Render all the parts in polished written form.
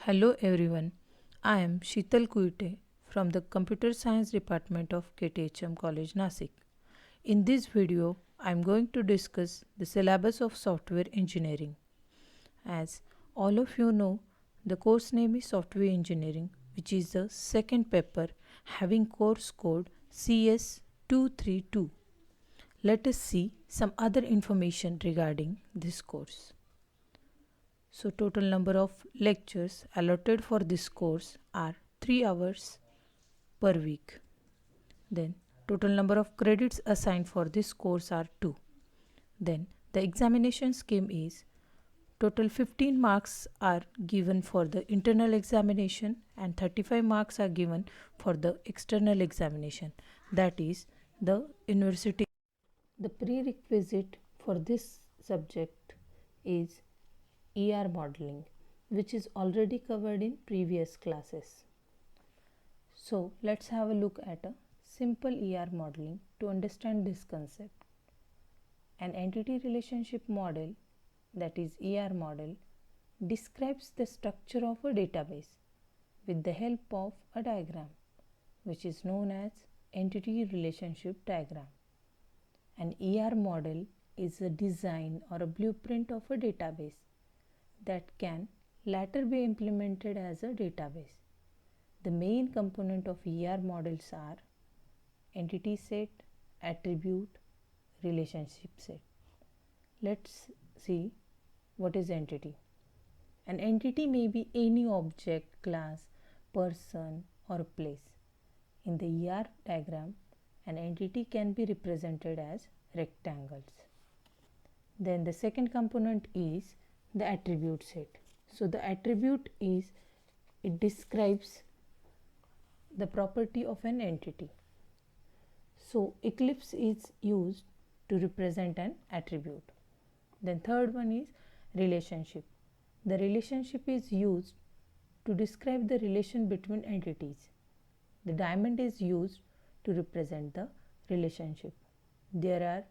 Hello everyone, I am Sheetal Kuite from the Computer Science Department of KTHM College Nasik. In this video, I am going to discuss the syllabus of software engineering. As all of you know, the course name is Software Engineering, which is the second paper having course code CS232. Let us see some other information regarding this course. So total number of lectures allotted for this course are 3 hours per week. Then total number of credits assigned for this course are 2. Then the examination scheme is total 15 marks are given for the internal examination and 35 marks are given for the external examination, that is the university. The prerequisite for this subject is ER modeling, which is already covered in previous classes. So let's have a look at a simple ER modeling to understand this concept. An entity relationship model, that is ER model, describes the structure of a database with the help of a diagram, which is known as entity relationship diagram. An ER model is a design or a blueprint of a database that can later be implemented as a database. The main component of ER models are entity set, attribute, relationship set. Let's see what is entity. An entity may be any object, class, person or place. In the ER diagram, an entity can be represented as rectangles. Then the second component is the attribute set. So the attribute is, it describes the property of an entity. So Eclipse is used to represent an attribute. Then third one is relationship. The relationship is used to describe the relation between entities. The diamond is used to represent the relationship. There are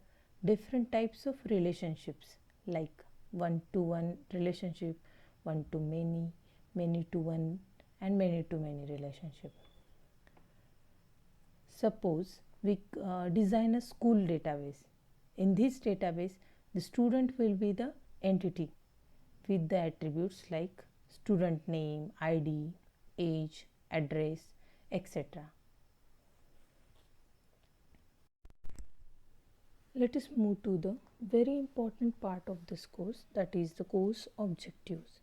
different types of relationships like one-to-one relationship, one-to-many, many-to-one and many-to-many relationship. Suppose we design a school database. In this database, the student will be the entity with the attributes like student name, ID, age, address, etc. Let us move to the very important part of this course, that is the course objectives.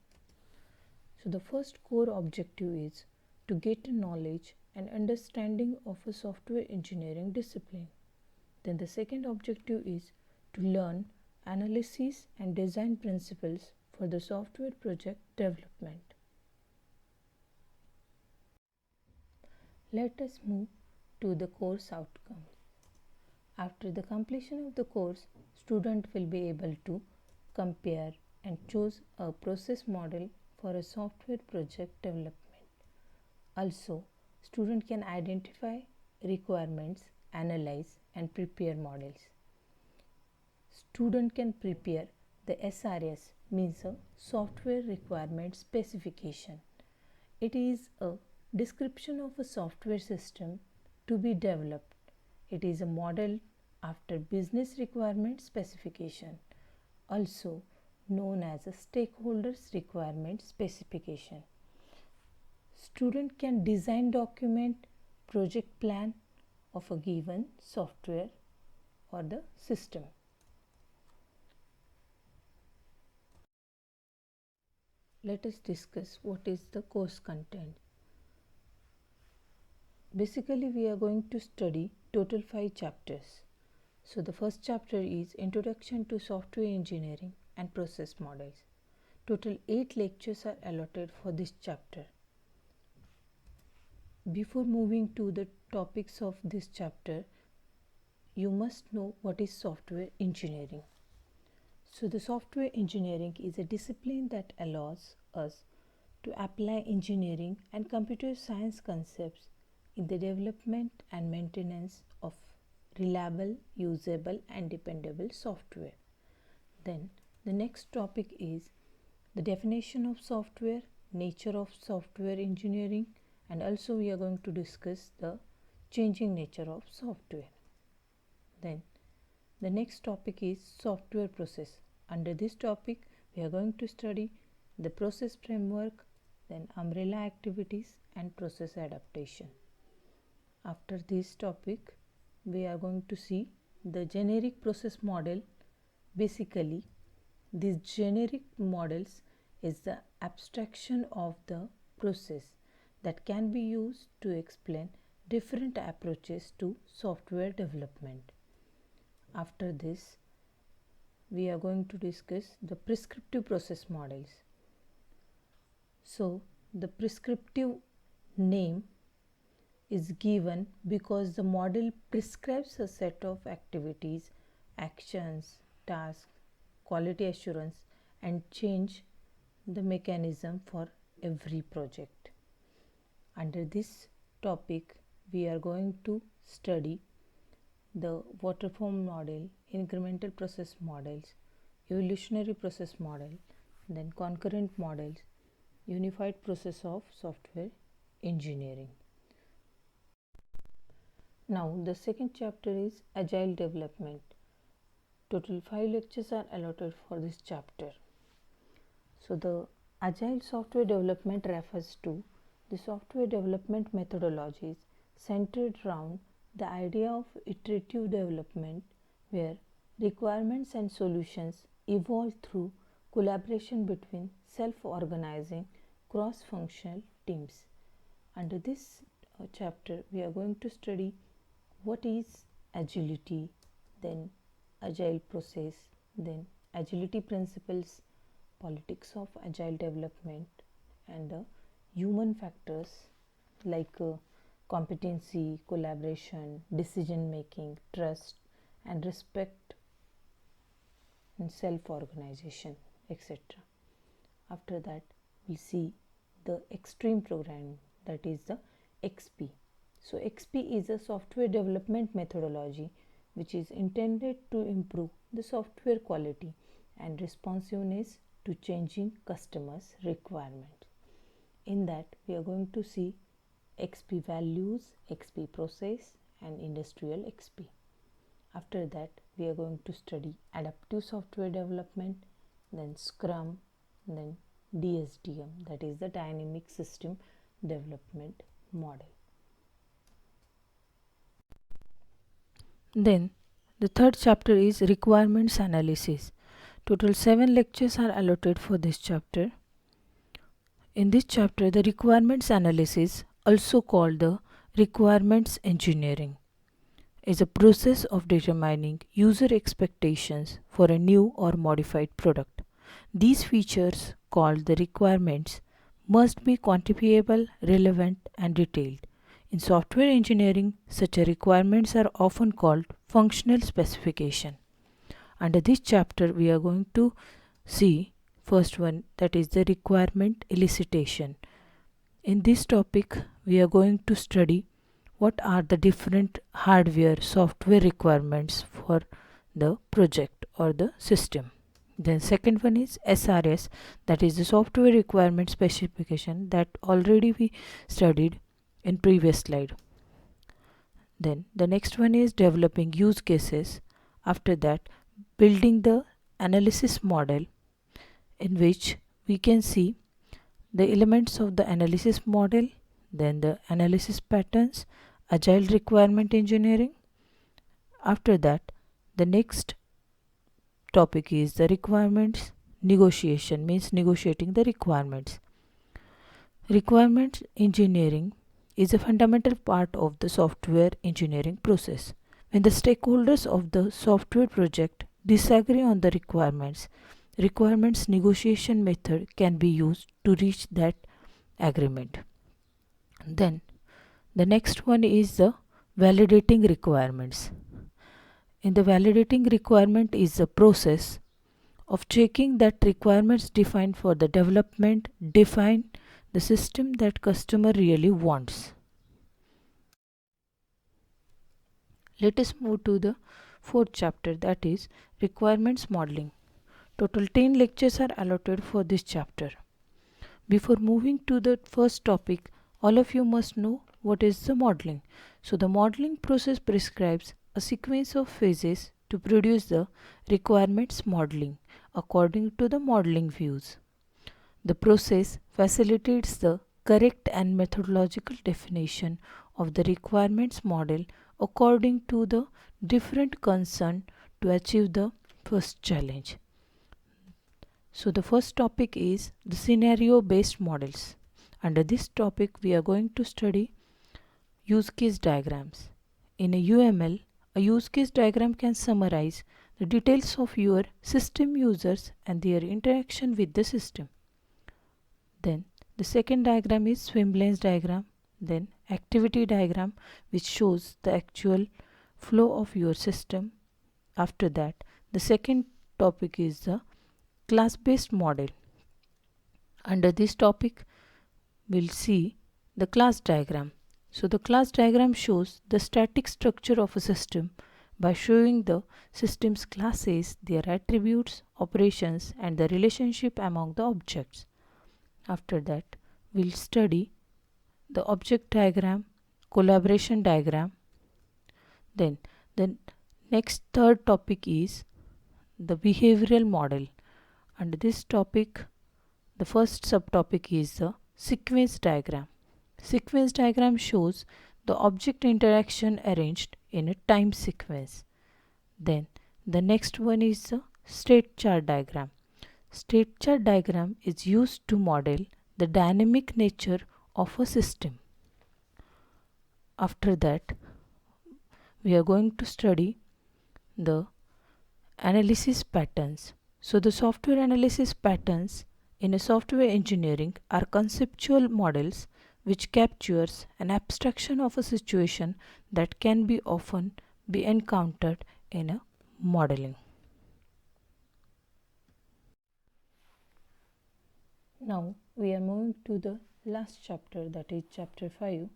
So the first core objective is to get knowledge and understanding of a software engineering discipline. Then the second objective is to learn analysis and design principles for the software project development. Let us move to the course outcomes. After the completion of the course, student will be able to compare and choose a process model for a software project development. Also, student can identify requirements, analyze and prepare models. Student can prepare the SRS, means a software requirement specification. It is a description of a software system to be developed. It is a model after business requirement specification, also known as a stakeholders requirement specification. Student can design, document, project plan of a given software or the system. Let us discuss what is the course content. Basically, we are going to study total 5 chapters. So the first chapter is Introduction to Software Engineering and Process Models. Total 8 lectures are allotted for this chapter. Before moving to the topics of this chapter, you must know what is software engineering. So the software engineering is a discipline that allows us to apply engineering and computer science concepts in the development and maintenance of reliable, usable and dependable software. Then the next topic is the definition of software, nature of software engineering, and also we are going to discuss the changing nature of software. Then the next topic is software process. Under this topic we are going to study the process framework, then umbrella activities and process adaptation. After this topic we are going to see the generic process model. Basically, these generic models is the abstraction of the process that can be used to explain different approaches to software development. After this, we are going to discuss the prescriptive process models. So, the prescriptive name is given because the model prescribes a set of activities, actions, tasks, quality assurance, and change the mechanism for every project. Under this topic, we are going to study the waterfall model, incremental process models, evolutionary process model, then concurrent models, unified process of software engineering. Now the second chapter is agile development. Total 5 lectures are allotted for this chapter. So the agile software development refers to the software development methodologies centered around the idea of iterative development, where requirements and solutions evolve through collaboration between self-organizing cross-functional teams. Under this chapter we are going to study what is agility, then agile process, then agility principles, politics of agile development, and the human factors like competency, collaboration, decision making, trust and respect, and self-organization, etc. After that we see the extreme programming, that is the XP. So XP is a software development methodology which is intended to improve the software quality and responsiveness to changing customers' requirements. In that we are going to see XP values, XP process and industrial XP. After that we are going to study adaptive software development, then Scrum, then DSDM, that is the dynamic system development model. Then the third chapter is requirements analysis. Total 7 lectures are allotted for this chapter. In this chapter, the requirements analysis, also called the requirements engineering, is a process of determining user expectations for a new or modified product. These features, called the requirements, must be quantifiable, relevant and detailed. In software engineering, such requirements are often called functional specification. Under this chapter, we are going to see first one, that is the requirement elicitation. In this topic, we are going to study what are the different hardware, software requirements for the project or the system. Then second one is SRS, that is the software requirement specification, that already we studied in previous slide. Then the next one is developing use cases. After that, building the analysis model, in which we can see the elements of the analysis model, then the analysis patterns, agile requirement engineering. After that, the next topic is the requirements negotiation, means negotiating the requirements. Requirements engineering is a fundamental part of the software engineering process. When the stakeholders of the software project disagree on the requirements negotiation method can be used to reach that agreement. Then the next one is the validating requirements. In the validating requirement is the process of checking that requirements defined for the development define the system that customer really wants. Let us move to the fourth chapter, that is requirements modeling. Total 10 lectures are allotted for this chapter. Before moving to the first topic, all of you must know what is the modeling. So the modeling process prescribes a sequence of phases to produce the requirements modeling according to the modeling views. The process facilitates the correct and methodological definition of the requirements model according to the different concern to achieve the first challenge. So the first topic is the scenario based models. Under this topic we are going to study use case diagrams. In a UML, a use case diagram can summarize the details of your system users and their interaction with the system. Then the second diagram is swim lanes diagram. Then activity diagram, which shows the actual flow of your system. After that, the second topic is the class based model. Under this topic, we'll see the class diagram. So the class diagram shows the static structure of a system by showing the system's classes, their attributes, operations, and the relationship among the objects. After that, we'll study the object diagram, collaboration diagram. Then the next third topic is the behavioral model. Under this topic, the first subtopic is the sequence diagram. Sequence diagram shows the object interaction arranged in a time sequence. Then the next one is the state chart diagram. State chart diagram is used to model the dynamic nature of a system. After that, we are going to study the analysis patterns. So the software analysis patterns in a software engineering are conceptual models which captures an abstraction of a situation that can be often be encountered in a modeling. Now we are moving to the last chapter, that is chapter 5,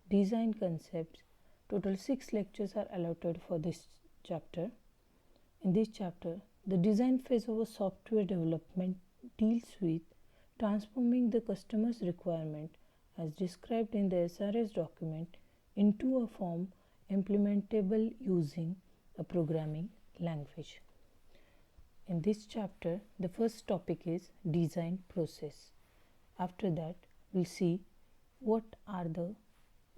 design concepts. Total 6 lectures are allotted for this chapter. In this chapter, the design phase of a software development deals with transforming the customer's requirement as described in the SRS document into a form implementable using a programming language. In this chapter, the first topic is design process. After that, we'll see what are the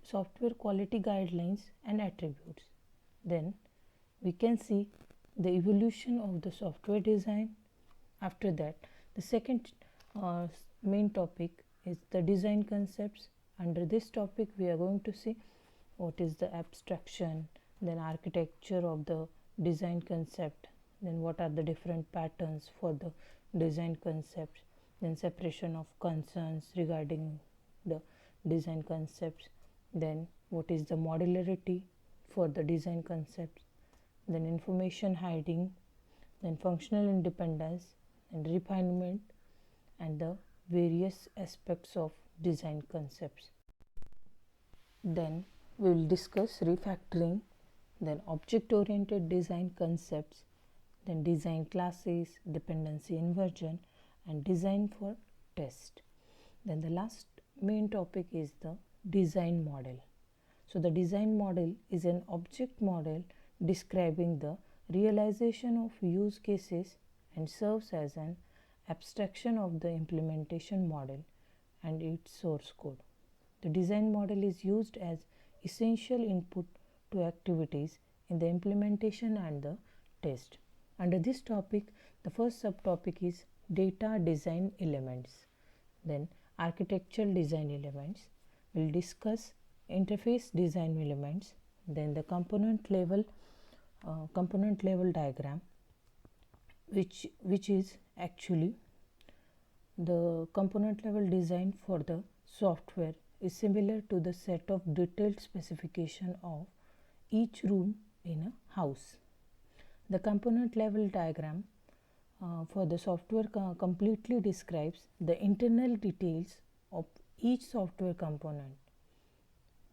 software quality guidelines and attributes. Then we can see the evolution of the software design. After that, the second main topic is the design concepts. Under this topic, we are going to see what is the abstraction, then architecture of the design concept, then what are the different patterns for the design concepts, then separation of concerns regarding the design concepts, then what is the modularity for the design concepts, then information hiding, then functional independence and refinement, and the various aspects of design concepts. Then we will discuss refactoring, then object oriented design concepts, then design classes, dependency inversion, and design for test. Then the last main topic is the design model. So the design model is an object model describing the realization of use cases and serves as an abstraction of the implementation model and its source code. The design model is used as essential input to activities in the implementation and the test. Under this topic, the first subtopic is data design elements. Then architectural design elements. We'll discuss interface design elements. Then the component level diagram, which is actually the component level design for the software is similar to the set of detailed specification of each room in a house. The component level diagram for the software completely describes the internal details of each software component.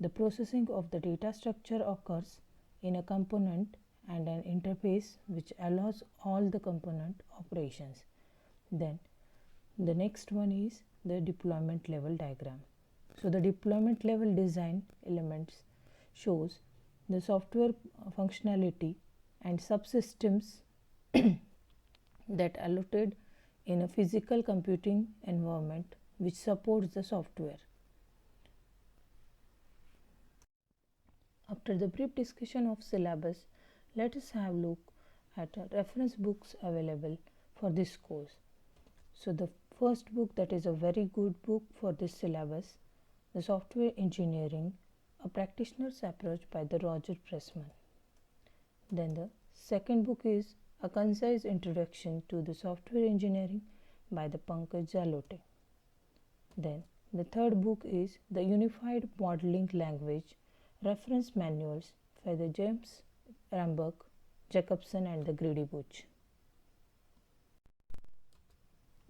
The processing of the data structure occurs in a component and an interface which allows all the component operations. Then the next one is the deployment level diagram. So the deployment level design elements shows the software functionality and subsystems that allotted in a physical computing environment which supports the software. After the brief discussion of syllabus, let us have a look at reference books available for this course. So the first book that is a very good book for this syllabus, The Software Engineering, a Practitioner's Approach by the Roger Pressman. Then the second book is A Concise Introduction to the Software Engineering by the Pankaj Jalote. Then the third book is The Unified Modeling Language Reference Manuals by the James Ramberg, Jacobson and the Grady Butch.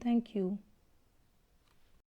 Thank you.